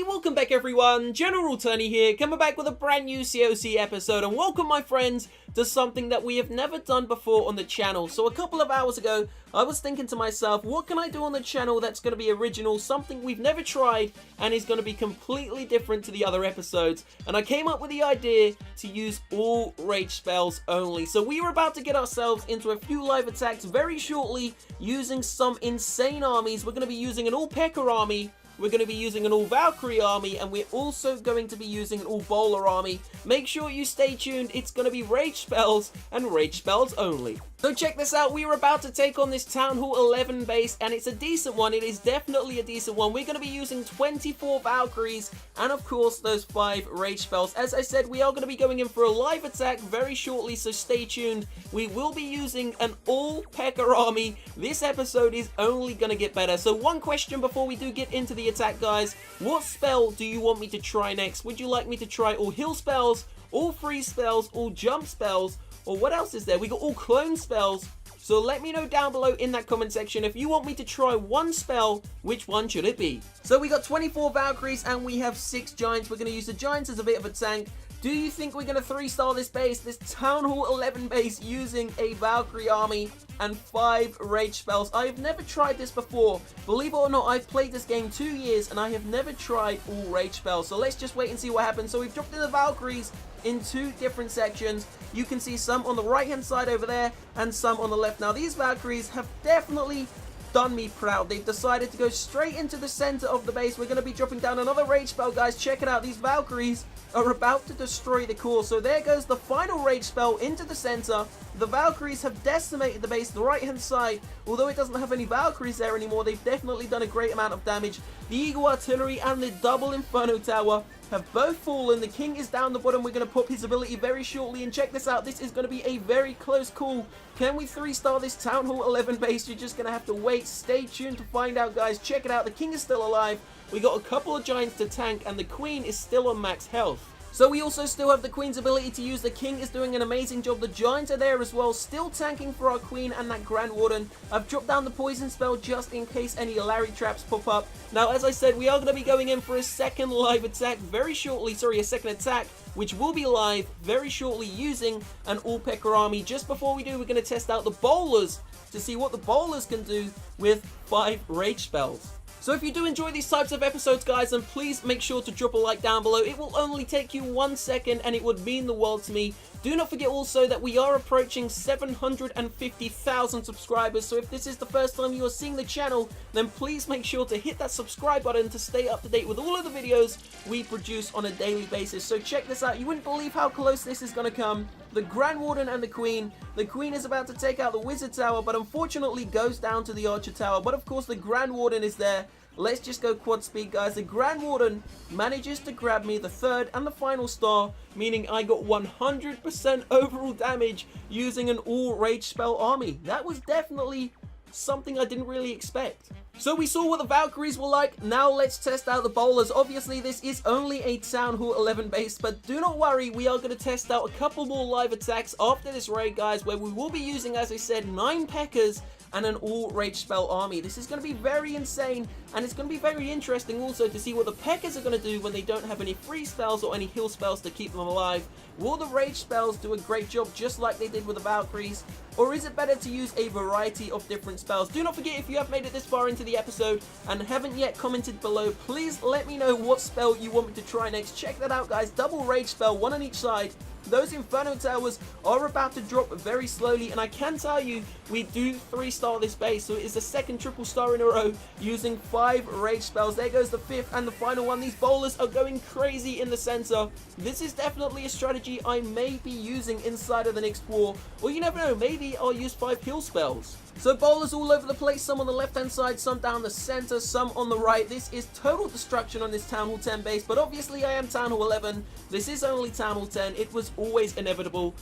welcome back everyone, General Tony here, coming back with a brand new CoC episode, and welcome my friends to something that we have never done before on the channel. So a couple of hours ago, I was thinking to myself, what can I do on the channel that's going to be original, something we've never tried, and is going to be completely different to the other episodes, and I came up with the idea to use all rage spells only. So we are about to get ourselves into a few live attacks very shortly, using some insane armies. We're going to be using an all P.E.K.K.A army, we're going to be using an all Valkyrie army, and we're also going to be using an all bowler army. Make sure you stay tuned, it's going to be rage spells and rage spells only. So check this out, we are about to take on this Town Hall 11 base, and it's a decent one, it is definitely a decent one. We're going to be using 24 Valkyries, and of course those 5 rage spells. As I said, we are going to be going in for a live attack very shortly, so stay tuned. We will be using an all P.E.K.K.A army. This episode is only going to get better. So one question before we do get into the attack, guys. What spell do you want me to try next? Would you like me to try all heal spells, all freeze spells, all jump spells, or what else is there? We got all clone spells. So let me know down below in that comment section if you want me to try one spell, which one should it be? So we got 24 Valkyries and we have 6 Giants. We're going to use the Giants as a bit of a tank. Do you think we're going to 3-star this base, this Town Hall 11 base, using a Valkyrie army and 5 rage spells? I have never tried this before. Believe it or not, I've played this game 2 years and I have never tried all rage spells. So let's just wait and see what happens. So we've dropped in the Valkyries in 2 different sections. You can see some on the right hand side over there and some on the left. Now these Valkyries have definitely done me proud. They've decided to go straight into the center of the base. We're going to be dropping down another rage spell, guys. Check it out. These Valkyries are about to destroy the core. So there goes the final rage spell into the center. The Valkyries have decimated the base, the right hand side. Although it doesn't have any Valkyries there anymore, they've definitely done a great amount of damage. The Eagle Artillery and the double Inferno Tower have both fallen. The King is down the bottom. We're going to pop his ability very shortly, and check this out, this is going to be a very close call. Can we 3-star this Town Hall 11 base? You're just going to have to wait. Stay tuned to find out, guys. Check it out, the King is still alive. We got a couple of Giants to tank, and the Queen is still on max health. So we also still have the Queen's ability to use. The King is doing an amazing job. The Giants are there as well, still tanking for our Queen and that Grand Warden. I've dropped down the poison spell just in case any Larry traps pop up. Now, as I said, we are going to be going in for a second live attack very shortly. Sorry, a second attack, which will be live very shortly using an all P.E.K.K.A army. Just before we do, we're going to test out the bowlers to see what the bowlers can do with 5 rage spells. So if you do enjoy these types of episodes, guys, then please make sure to drop a like down below. It will only take you 1 second and it would mean the world to me. Do not forget also that we are approaching 750,000 subscribers. So if this is the first time you are seeing the channel, then please make sure to hit that subscribe button to stay up to date with all of the videos we produce on a daily basis. So check this out. You wouldn't believe how close this is going to come. The Grand Warden and the Queen. The Queen is about to take out the Wizard Tower, but unfortunately goes down to the Archer Tower. But of course the Grand Warden is there. Let's just go quad speed, guys. The Grand Warden manages to grab me the 3rd and the final star, meaning I got 100% overall damage using an all rage spell army. That was definitely something I didn't really expect. So we saw what the Valkyries were like. Now let's test out the bowlers. Obviously this is only a Town Hall 11 base, but do not worry, we are going to test out a couple more live attacks after this raid, guys, where we will be using, as I said, 9 P.E.K.K.As and an all rage spell army. This is going to be very insane, and it's going to be very interesting also to see what the P.E.K.K.As are going to do when they don't have any free spells or any heal spells to keep them alive. Will the rage spells do a great job just like they did with the Valkyries, or is it better to use a variety of different spells? Do not forget, if you have made it this far into the episode and haven't yet commented below, please let me know what spell you want me to try next. Check that out, guys. Double rage spell, 1 on each side. Those Inferno Towers are about to drop very slowly, and I can tell you, we do 3-star this base, so it is the second triple star in a row using 5 rage spells. There goes the 5th and the final one. These bowlers are going crazy in the center. This is definitely a strategy I may be using inside of the next war, or you never know, maybe I'll use 5 heal spells. So bowlers all over the place, some on the left hand side, some down the center, some on the right. This is total destruction on this Town Hall 10 base, but obviously I am Town Hall 11. This is only Town Hall 10. It was always inevitable.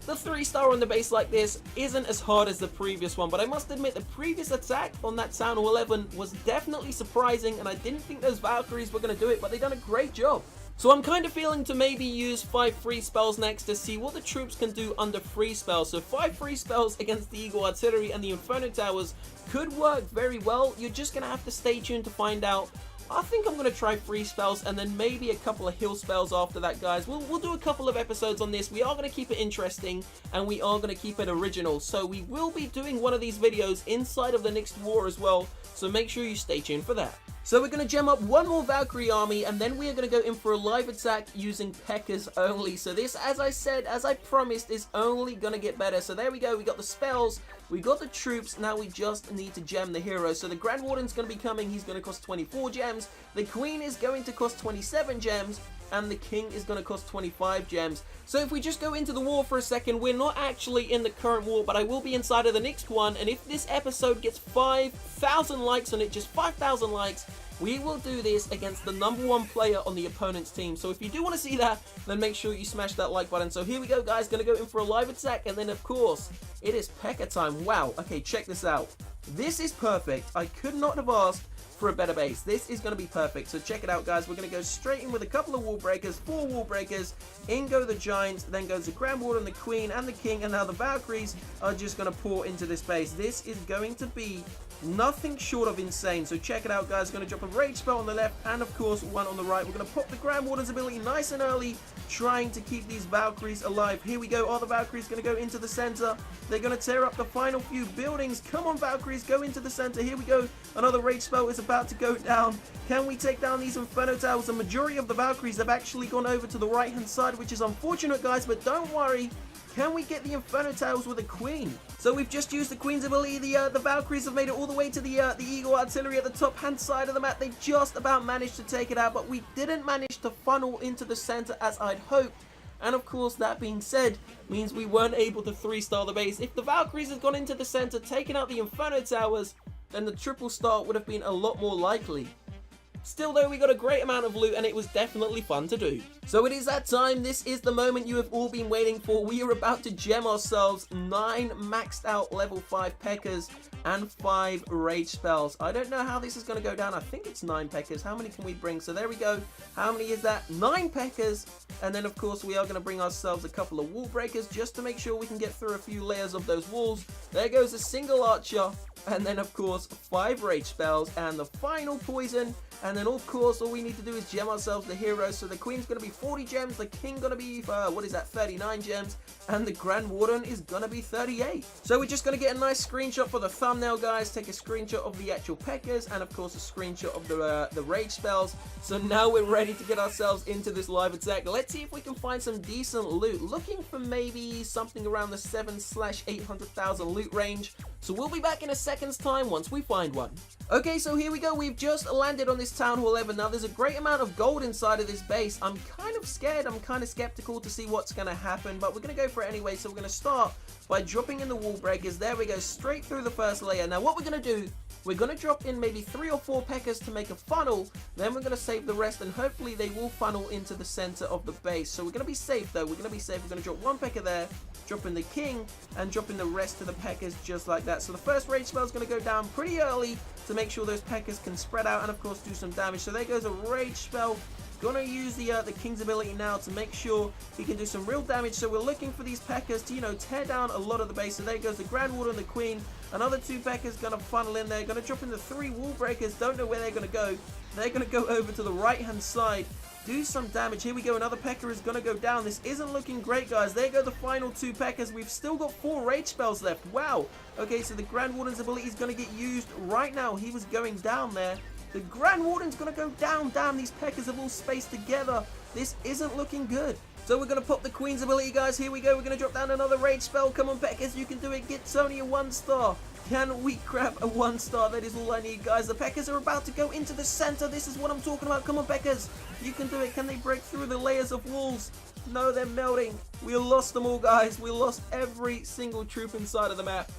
The 3-star on the base like this isn't as hard as the previous one, but I must admit the previous attack on that Town Hall 11 was definitely surprising, and I didn't think those Valkyries were going to do it, but they done a great job. So I'm kind of feeling to maybe use 5 free spells next to see what the troops can do under free spells. So 5 free spells against the Eagle Artillery and the Inferno Towers could work very well. You're just going to have to stay tuned to find out. I think I'm going to try freeze spells and then maybe a couple of heal spells after that, guys. We'll do a couple of episodes on this. We are going to keep it interesting and we are going to keep it original. So we will be doing one of these videos inside of the next war as well. So make sure you stay tuned for that. So we're going to gem up one more Valkyrie army, and then we are going to go in for a live attack using P.E.K.K.As only. So this, as I said, as I promised, is only going to get better. So there we go. We got the spells. We got the troops. Now we just need to gem the heroes. So the Grand Warden's going to be coming. He's going to cost 24 gems. The Queen is going to cost 27 gems. And the King is going to cost 25 gems. So if we just go into the war for a second, we're not actually in the current war, but I will be inside of the next one. And if this episode gets 5,000 likes on it, just 5,000 likes, we will do this against the #1 player on the opponent's team. So if you do want to see that, then make sure you smash that like button. So here we go, guys. Going to go in for a live attack. And then, of course, it is P.E.K.K.A time. Wow. Okay, check this out. This is perfect. I could not have asked for a better base. This is going to be perfect. So check it out, guys. We're going to go straight in with a couple of wall breakers, 4 wall breakers. In go the Giants, then goes the Grand Warden, the Queen, and the King. And now the Valkyries are just going to pour into this base. This is going to be nothing short of insane. So check it out, guys. Going to drop a rage spell on the left and of course one on the right. We're going to pop the Grand Warden's ability nice and early, trying to keep these Valkyries alive. Here we go. Are the Valkyries going to go into the center? They're going to tear up the final few buildings. Come on, Valkyries, go into the center. Here we go. Another rage spell is about to go down. Can we take down these Inferno Towers? The majority of the Valkyries have actually gone over to the right hand side, which is unfortunate, guys, but don't worry. Can we get the Inferno Towers with a Queen? So we've just used the Queen's ability. The Valkyries have made it all the way to the Eagle Artillery at the top hand side of the map. They just about managed to take it out, but we didn't manage to funnel into the center as I'd hoped. And of course, that being said, means we weren't able to 3-star the base. If the Valkyries had gone into the center, taken out the Inferno Towers, then the triple star would have been a lot more likely. Still though, we got a great amount of loot and it was definitely fun to do. So it is that time. This is the moment you have all been waiting for. We are about to gem ourselves 9 maxed out level 5 P.E.K.K.As and 5 rage spells. I don't know how this is going to go down. I think it's 9 P.E.K.K.As. How many can we bring? So there we go. How many is that? 9 P.E.K.K.As. And then of course we are going to bring ourselves a couple of wall breakers just to make sure we can get through a few layers of those walls. There goes a single archer. And then of course 5 rage spells and the final poison. And then of course all we need to do is gem ourselves the heroes. So the Queen's going to be 40 gems, the King going to be, 39 gems, and the Grand Warden is going to be 38. So we're just going to get a nice screenshot for the thumbnail, guys. Take a screenshot of the actual P.E.K.K.As and of course a screenshot of the rage spells. So now we're ready to get ourselves into this live attack. Let's see if we can find some decent loot. Looking for maybe something around the 7/800,000 loot range. So we'll be back in a second's time once we find one. Okay, so here we go. We've just landed on this Town Hall 11. Now, there's a great amount of gold inside of this base. I'm kind of scared. I'm kind of skeptical to see what's going to happen, but we're going to go for it anyway. So we're going to start by dropping in the wall breakers. There we go, straight through the first layer. Now, what we're going to do, we're going to drop in maybe 3 or 4 P.E.K.K.As to make a funnel. Then we're going to save the rest, and hopefully they will funnel into the center of the base. So we're going to be safe, though. We're going to be safe. We're going to drop 1 P.E.K.K.A there, drop in the King, and drop in the rest of the P.E.K.K.As just like that. So the first rage spell is going to go down pretty early to make sure those P.E.K.K.As can spread out and of course do some damage. So there goes a rage spell. Gonna use the King's ability now to make sure he can do some real damage. So we're looking for these P.E.K.K.As to, tear down a lot of the base. So there goes the Grand Warden and the Queen. Another 2 P.E.K.K.As gonna funnel in there. Gonna drop in the 3 wall breakers. Don't know where they're gonna go. They're gonna go over to the right hand side, do some damage. Here we go. Another P.E.K.K.A is gonna go down. This isn't looking great, guys. There go the final 2 P.E.K.K.As. We've still got 4 rage spells left. Wow. Okay, so the Grand Warden's ability is gonna get used right now. He was going down there. The Grand Warden's going to go down. Damn, these P.E.K.K.As have all spaced together. This isn't looking good. So we're going to pop the Queen's ability, guys. Here we go. We're going to drop down another rage spell. Come on, P.E.K.K.As, you can do it. Get Sony a 1-star. Can we grab a 1-star? That is all I need, guys. The P.E.K.K.As are about to go into the center. This is what I'm talking about. Come on, P.E.K.K.As. You can do it. Can they break through the layers of walls? No, they're melting. We lost them all, guys. We lost every single troop inside of the map.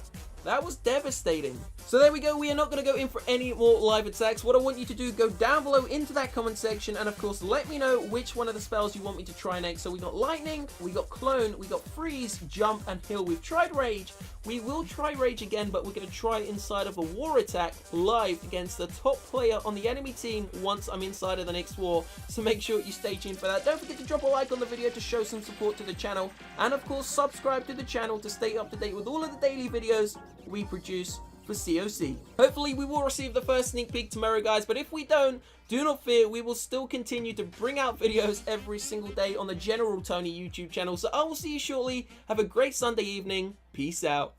That was devastating. So there we go. We are not going to go in for any more live attacks. What I want you to do, go down below into that comment section and of course let me know which one of the spells you want me to try next. So we got lightning, we got clone, we got freeze, jump and heal. We've tried rage. We will try rage again, but we're going to try inside of a war attack live against the top player on the enemy team once I'm inside of the next war. So make sure you stay tuned for that. Don't forget to drop a like on the video to show some support to the channel. And of course subscribe to the channel to stay up to date with all of the daily videos we produce for CoC. Hopefully we will receive the first sneak peek tomorrow, guys, but if we don't, do not fear, we will still continue to bring out videos every single day on the General Tony YouTube channel. So I will see you shortly. Have a great Sunday evening. Peace out.